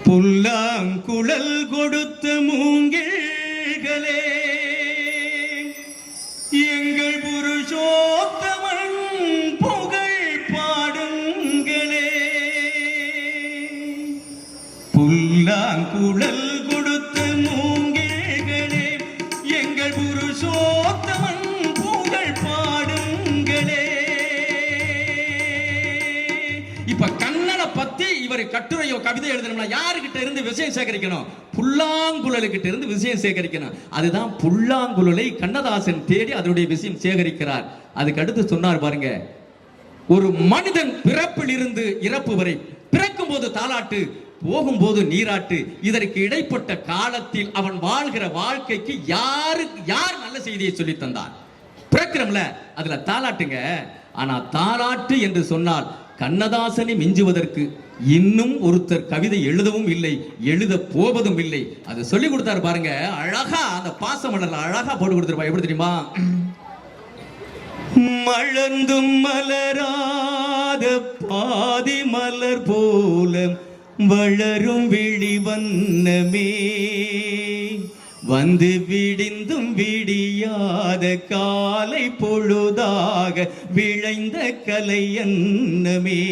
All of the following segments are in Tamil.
புல்லாங்குழல் கொடுத்த மூங்கில்களே, எங்கள் புருஷோத்தமன் புகழ் பாடுங்களே. புல்லாங்குழல் கொடுத்த மூங்கில்களே, எங்கள் புருஷோத்தமன் புகழ் பாடுங்களே. இப்ப கண்ணனை பத்தி இவர் கட்டுரையோ கவிதை எழுதணும்னா யாருக்கிட்ட இருந்து விஷயம் சேகரிக்கணும்? புல்லாங்குழலுக்கிட்ட இருந்து விஷயம் சேகரிக்கணும். அதுதான் புல்லாங்குழலை கண்ணதாசன் தேடி அதனுடைய விஷயம் சேகரிக்கிறார். அதுக்கு அடுத்து சொன்னார் பாருங்க, ஒரு மனிதன் பிறப்பில் இருந்து இறப்பு வரை, பிறக்கும் போது தாலாட்டு, போகும்போது நீராட்டு, இதற்கு இடைப்பட்ட காலத்தில் அவன் வாழ்கிற வாழ்க்கைக்கு யார் நல்ல செய்தியை சொல்லி தந்தார்? பிறக்கிறோம்ல, அதுல தாலாட்டுங்க. ஆனா தாலாட்டு என்று சொன்னால் கண்ணதாசனை மிஞ்சுவதற்கு இன்னும் ஒருத்தர் கவிதை எழுதவும் இல்லை, எழுத போவதும் இல்லை. அதை சொல்லி கொடுத்தாரு பாருங்க, அழகா அந்த பாசமலர்ல அழகா போட்டு கொடுத்துருப்பா. எப்படி தெரியுமா? மலர்ந்தும் மலராத பாதி மலர் போல வளரும் விழி வண்ணமே, வந்து விடிந்தும் விடியாத காலை பொழுதாக விளைந்த கலை அன்னமே.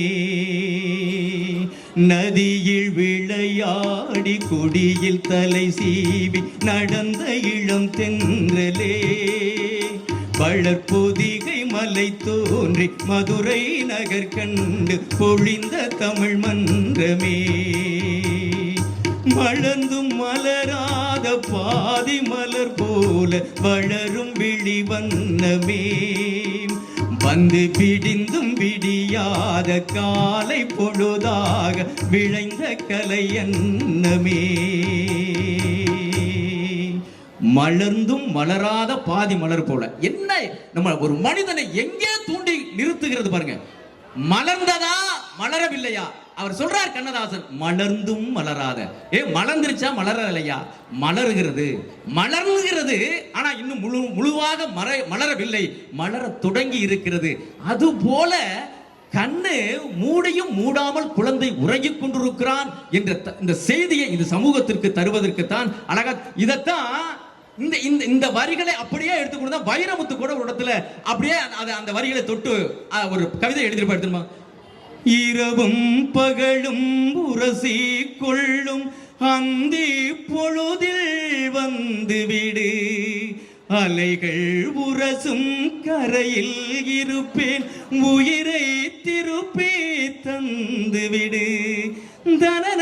நதியில் விளையாடி குடியில் தலை சீவி நடந்த இளம் தென்றலே, வளர்பொதிகை மலை தோன்றி மதுரை நகர் கண்டு பொழிந்த தமிழ் மன்றமே. மலர்ந்தும் மலராத பாதி மலர் போல வளரும் விழி வண்ணமே, வந்து பிடிந்தும் விடியாத காலை பொழுதாக விளைந்த கலை அன்னமே. மலர்ந்தும் மலராத பாதி மலர் போல. என்ன நம்ம ஒரு மனிதனை எங்கே தூண்டி நிறுத்துகிறது பாருங்க. மலர்ந்ததா மலரவில்லையா? அவர் சொல்றார் கண்ணதாசன், மலர்ந்தும் மலராத. மலர்ந்துருச்சா மலரலையா? மலருகிறது, மலர்கிறது. ஆனா இன்னும் முழுவாக மலரவில்லை, மலர தொடங்கி இருக்கிறது. அது போல கண்ணு மூடியும் மூடாமல் குழந்தை உறங்கிக் கொண்டிருக்கிறான் என்ற இந்த செய்தியை இந்த சமூகத்திற்கு தருவதற்கு தான் அழகா இதத்தான் இந்த வரிகளை அப்படியே எடுத்துக்கொண்டு தான் வைரமுத்து கூட ஒரு இடத்துல அப்படியே அந்த வரிகளை தொட்டு ஒரு கவிதை எழுதிருப்பா. எடுத்துமா, இரவும் பகலும் உரசி கொள்ளும் அந்தி பொழுதில் வந்து விடு, அலைகள் உரசும் கரையில் இருப்பேன், உயிரை திருப்பி தந்து விடு. தனன